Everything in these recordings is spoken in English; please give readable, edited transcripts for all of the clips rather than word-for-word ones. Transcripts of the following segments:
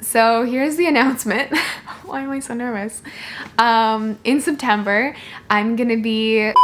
So here's the announcement. Why am I so nervous? In September, I'm gonna be...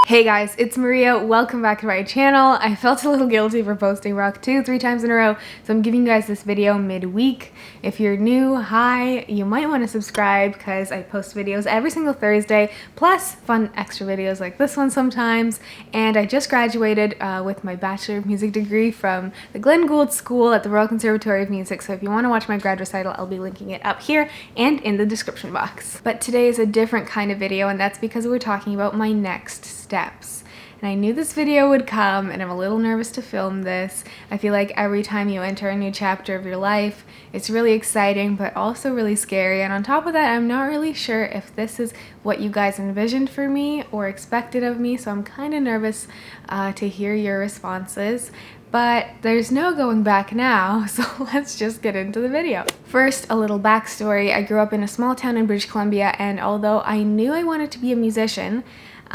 Hey guys, it's Mariya. Welcome back to my channel. I felt a little guilty for posting Rock 2 3 times in a row, so I'm giving you guys this video midweek. If you're new, hi, you might want to subscribe because I post videos every single Thursday, plus fun extra videos like this one sometimes. And I just graduated with my Bachelor of Music degree from the Gould School at the Royal Conservatory of Music, so if you want to watch my grad recital, I'll be linking it up here and in the description box. But today is a different kind of video, and that's because we're talking about my next steps. And I knew this video would come, and I'm a little nervous to film this. I feel like every time you enter a new chapter of your life, it's really exciting but also really scary. And on top of that, I'm not really sure if this is what you guys envisioned for me or expected of me, so I'm kind of nervous to hear your responses. But there's no going back now, so let's just get into the video. First, a little backstory. I grew up in a small town in British Columbia, and although I knew I wanted to be a musician,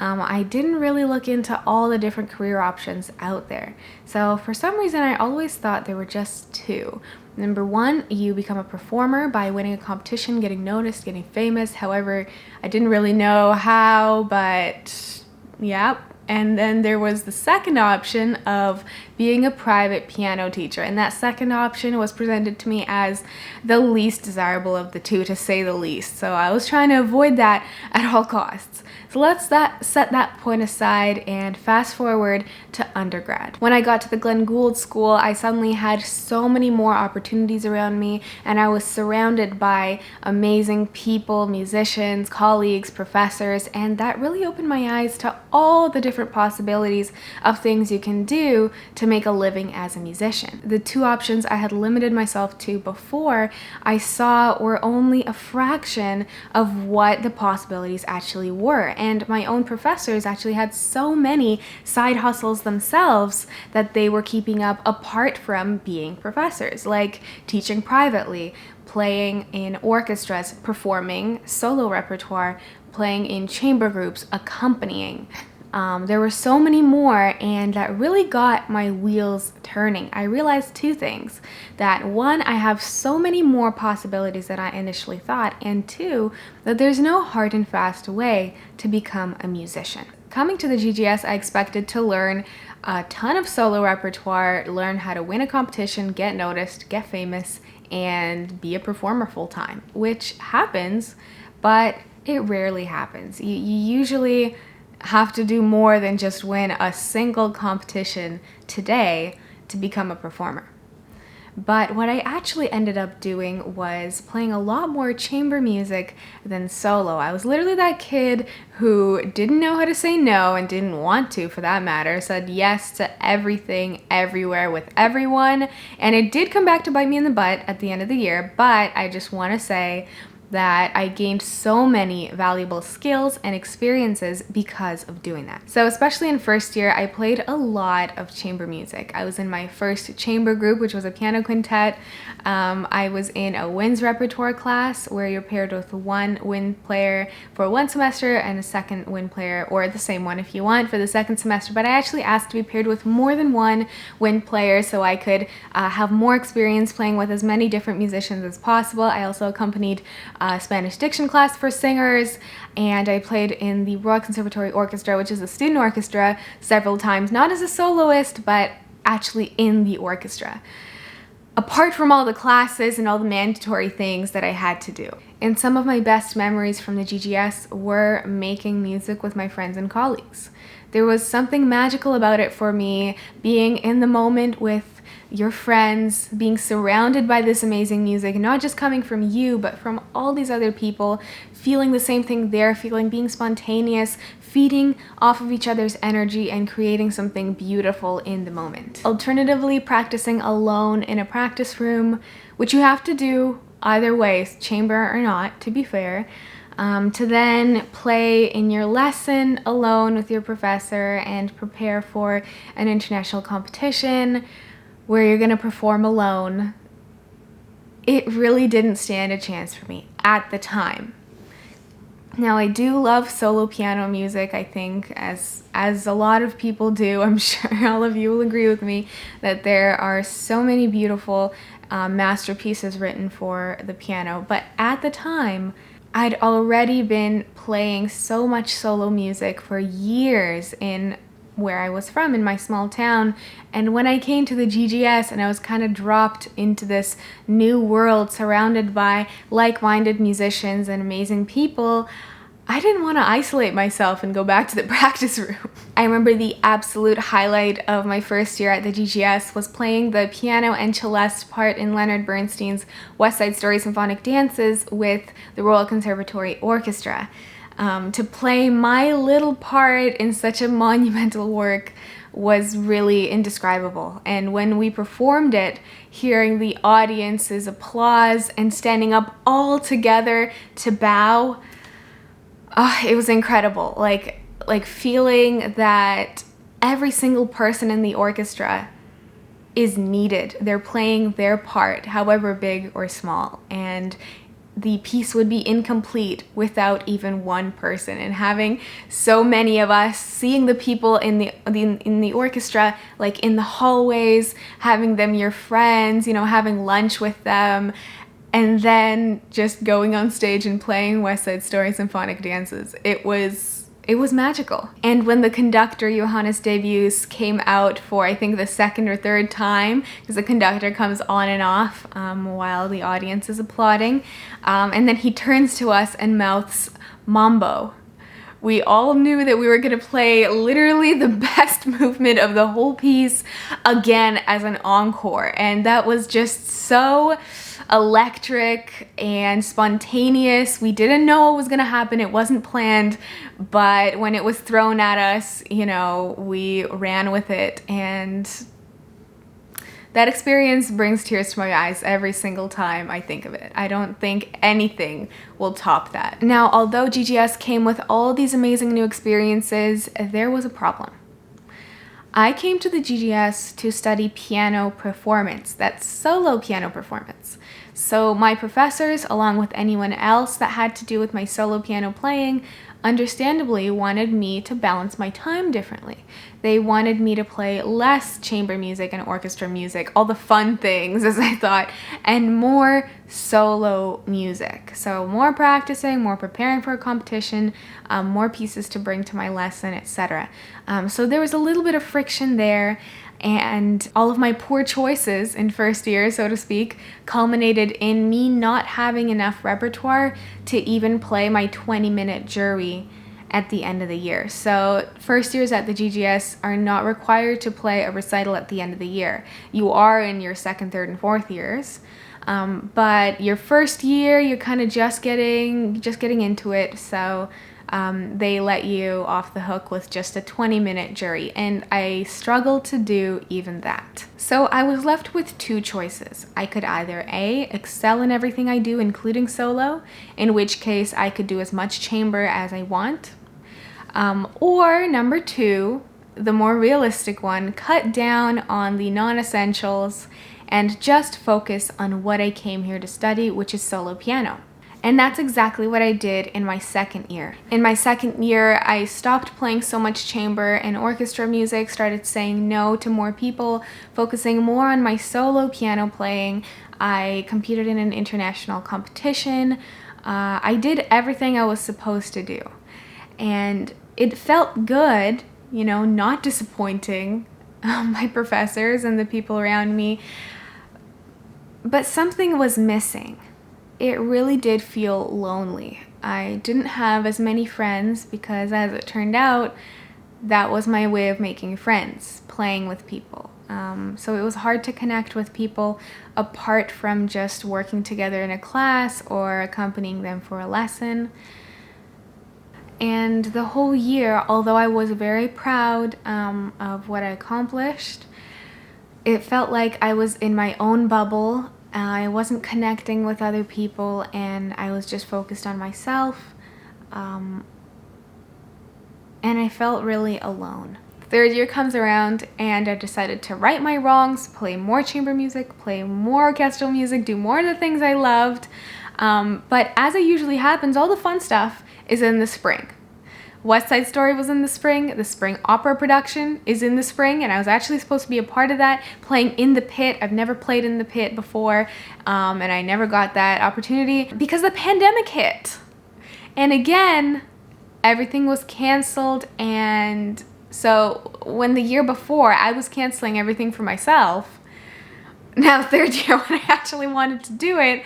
I didn't really look into all the different career options out there. So for some reason, I always thought there were just two. Number one, you become a performer by winning a competition, getting noticed, getting famous. However, I didn't really know how, but yeah. And then there was the second option of being a private piano teacher. And that second option was presented to me as the least desirable of the two, to say the least. So I was trying to avoid that at all costs. So let's set that point aside and fast forward to undergrad. When I got to the Gould School, I suddenly had so many more opportunities around me, and I was surrounded by amazing people, musicians, colleagues, professors, and that really opened my eyes to all the different possibilities of things you can do to make a living as a musician. The two options I had limited myself to before I saw were only a fraction of what the possibilities actually were. And my own professors actually had so many side hustles themselves that they were keeping up apart from being professors, like teaching privately, playing in orchestras, performing solo repertoire, playing in chamber groups, accompanying. There were so many more, and that really got my wheels turning. I realized two things. That one, I have so many more possibilities than I initially thought, and two, that there's no hard and fast way to become a musician. Coming to the GGS, I expected to learn a ton of solo repertoire, learn how to win a competition, get noticed, get famous, and be a performer full time, which happens, but it rarely happens. You usually have to do more than just win a single competition today to become a performer. But what I actually ended up doing was playing a lot more chamber music than solo. I was literally that kid who didn't know how to say no, and didn't want to for that matter, said yes to everything, everywhere, with everyone, and it did come back to bite me in the butt at the end of the year, but I just want to say that I gained so many valuable skills and experiences because of doing that. So especially in first year, I played a lot of chamber music. I was in my first chamber group, which was a piano quintet. I was in a winds repertoire class where you're paired with one wind player for one semester and a second wind player, or the same one if you want, for the second semester. But I actually asked to be paired with more than one wind player so I could have more experience playing with as many different musicians as possible. I also accompanied Spanish diction class for singers, and I played in the Royal Conservatory Orchestra, which is a student orchestra, several times, not as a soloist, but actually in the orchestra, apart from all the classes and all the mandatory things that I had to do. And some of my best memories from the GGS were making music with my friends and colleagues. There was something magical about it for me, being in the moment with your friends, being surrounded by this amazing music, not just coming from you, but from all these other people, feeling the same thing they're feeling, being spontaneous, feeding off of each other's energy, and creating something beautiful in the moment. Alternatively, practicing alone in a practice room, which you have to do either way, chamber or not, to be fair, to then play in your lesson alone with your professor and prepare for an international competition where you're gonna perform alone. It really didn't stand a chance for me at the time. Now, I do love solo piano music, I think, as a lot of people do. I'm sure all of you will agree with me that there are so many beautiful masterpieces written for the piano. But at the time, I'd already been playing so much solo music for years in where I was from, in my small town. And when I came to the GGS and I was kind of dropped into this new world surrounded by like-minded musicians and amazing people, I didn't want to isolate myself and go back to the practice room. I remember the absolute highlight of my first year at the GGS was playing the piano and celeste part in Leonard Bernstein's West Side Story Symphonic Dances with the Royal Conservatory Orchestra. To play my little part in such a monumental work was really indescribable. And when we performed it, hearing the audience's applause and standing up all together to bow, it was incredible. Like feeling that every single person in the orchestra is needed. They're playing their part, however big or small, and the piece would be incomplete without even one person. And having so many of us, seeing the people in the orchestra, like in the hallways, having them your friends, you know, having lunch with them, and then just going on stage and playing West Side Story Symphonic Dances. It was magical. And when the conductor, Johannes Debius, came out for, I think, the second or third time, because the conductor comes on and off while the audience is applauding, and then he turns to us and mouths Mambo. We all knew that we were going to play literally the best movement of the whole piece again as an encore. And that was just so electric and spontaneous. We didn't know what was going to happen. It wasn't planned. But when it was thrown at us, you know, we ran with it. And that experience brings tears to my eyes every single time I think of it. I don't think anything will top that. Now, although GGS came with all these amazing new experiences, there was a problem. I came to the GGS to study piano performance, that's solo piano performance. So my professors, along with anyone else that had to do with my solo piano playing, understandably wanted me to balance my time differently. They wanted me to play less chamber music and orchestra music, all the fun things, as I thought, and more solo music. So more practicing, more preparing for a competition, more pieces to bring to my lesson, etc. So there was a little bit of friction there, and all of my poor choices in first year, so to speak, culminated in me not having enough repertoire to even play my 20-minute jury at the end of the year. So first years at the GGS are not required to play a recital at the end of the year. You are in your second, third, and fourth years. But your first year, you're kind of just getting into it. So they let you off the hook with just a 20-minute jury, and I struggled to do even that. So I was left with two choices. I could either A, excel in everything I do, including solo, in which case I could do as much chamber as I want, or number two, the more realistic one, cut down on the non-essentials and just focus on what I came here to study, which is solo piano. And that's exactly what I did in my second year. In my second year, I stopped playing so much chamber and orchestra music, started saying no to more people, focusing more on my solo piano playing. I competed in an international competition. I did everything I was supposed to do. And it felt good, you know, not disappointing my professors and the people around me. But something was missing. It really did feel lonely. I didn't have as many friends because, as it turned out, that was my way of making friends, playing with people. So it was hard to connect with people apart from just working together in a class or accompanying them for a lesson. And the whole year, although I was very proud of what I accomplished, it felt like I was in my own bubble. I wasn't connecting with other people, and I was just focused on myself, and I felt really alone. Third year comes around, and I decided to right my wrongs, play more chamber music, play more orchestral music, do more of the things I loved, but as it usually happens, all the fun stuff is in the spring. West Side Story was in the spring opera production is in the spring, and I was actually supposed to be a part of that, playing in the pit. I've never played in the pit before, and I never got that opportunity because the pandemic hit. And again, everything was canceled, and so when the year before I was canceling everything for myself, now third year when I actually wanted to do it,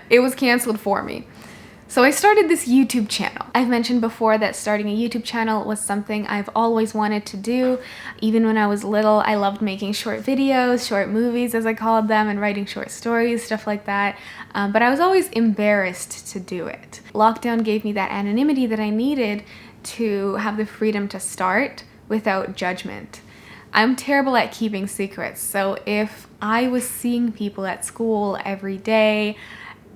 it was canceled for me. So I started this YouTube channel. I've mentioned before that starting a YouTube channel was something I've always wanted to do. Even when I was little, I loved making short videos, short movies as I called them, and writing short stories, stuff like that. But I was always embarrassed to do it. Lockdown gave me that anonymity that I needed to have the freedom to start without judgment. I'm terrible at keeping secrets, so if I was seeing people at school every day,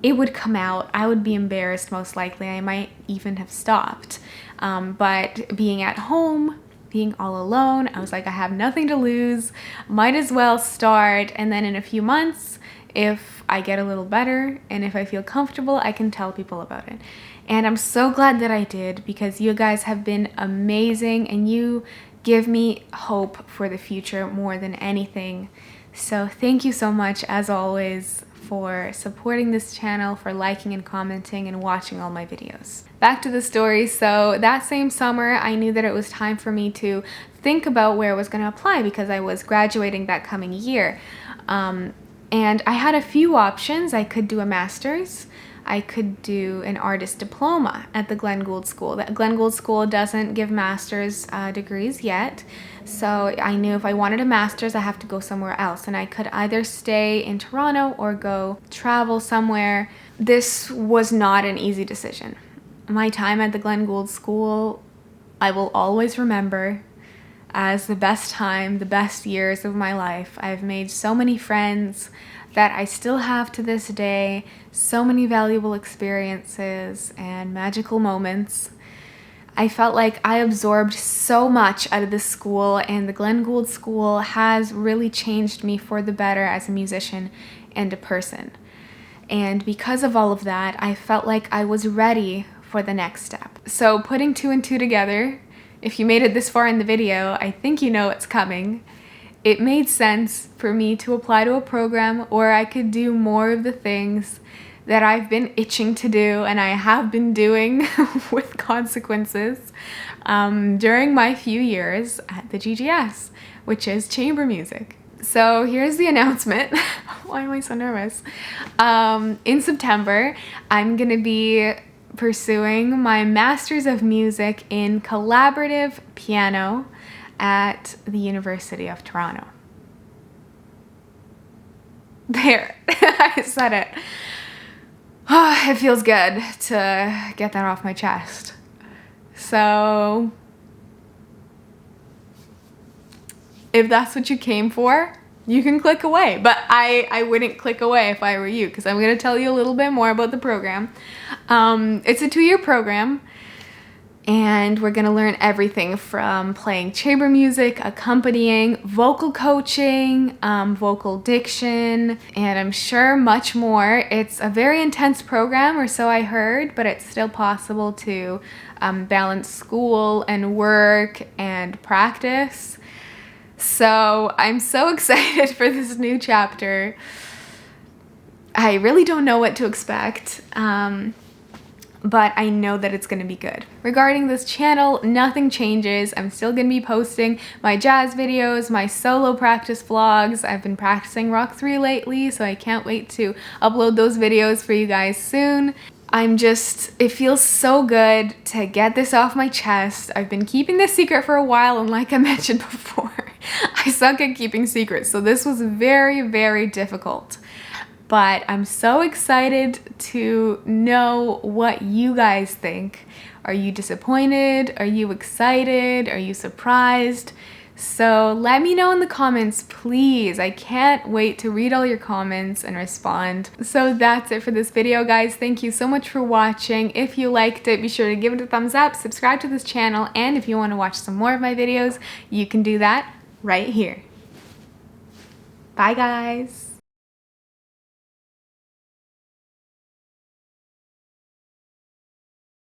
it would come out. I would be embarrassed most likely. I might even have stopped. But being at home, being all alone, I was like, I have nothing to lose. Might as well start. And then in a few months, if I get a little better and if I feel comfortable, I can tell people about it. And I'm so glad that I did, because you guys have been amazing and you give me hope for the future more than anything. So thank you so much, as always, for supporting this channel, for liking and commenting and watching all my videos. Back to the story. So that same summer, I knew that it was time for me to think about where I was going to apply, because I was graduating that coming year. And I had a few options. I could do a master's. I could do an artist diploma at the Glenn Gould School. The Glenn Gould School doesn't give master's degrees yet. So I knew if I wanted a master's, I have to go somewhere else. And I could either stay in Toronto or go travel somewhere. This was not an easy decision. My time at the Glenn Gould School, I will always remember as the best time, the best years of my life. I've made so many friends that I still have to this day, so many valuable experiences and magical moments. I felt like I absorbed so much out of this school, and the Glenn Gould School has really changed me for the better as a musician and a person. And because of all of that, I felt like I was ready for the next step. So putting two and two together, if you made it this far in the video, I think you know it's coming. It made sense for me to apply to a program where I could do more of the things that I've been itching to do, and I have been doing with consequences during my few years at the GGS, which is chamber music. So here's the announcement. Why am I so nervous? In September, I'm gonna be pursuing my Master's of Music in Collaborative Piano at the University of Toronto. There, I said it. Oh, it feels good to get that off my chest. So, if that's what you came for, you can click away. But I wouldn't click away if I were you, because I'm going to tell you a little bit more about the program. It's a 2-year program. And we're gonna learn everything from playing chamber music, accompanying, vocal coaching, vocal diction, and I'm sure much more. It's a very intense program, or so I heard, but it's still possible to balance school and work and practice. So I'm so excited for this new chapter. I really don't know what to expect. But I know that it's going to be good. Regarding this channel, nothing changes. I'm still going to be posting my jazz videos, my solo practice vlogs. I've been practicing Rock 3 lately, so I can't wait to upload those videos for you guys soon. It feels so good to get this off my chest. I've been keeping this secret for a while, and like I mentioned before, I suck at keeping secrets, so this was very, very difficult. But I'm so excited to know what you guys think. Are you disappointed? Are you excited? Are you surprised? So let me know in the comments, please. I can't wait to read all your comments and respond. So that's it for this video, guys. Thank you so much for watching. If you liked it, be sure to give it a thumbs up, subscribe to this channel, and if you want to watch some more of my videos, you can do that right here. Bye, guys.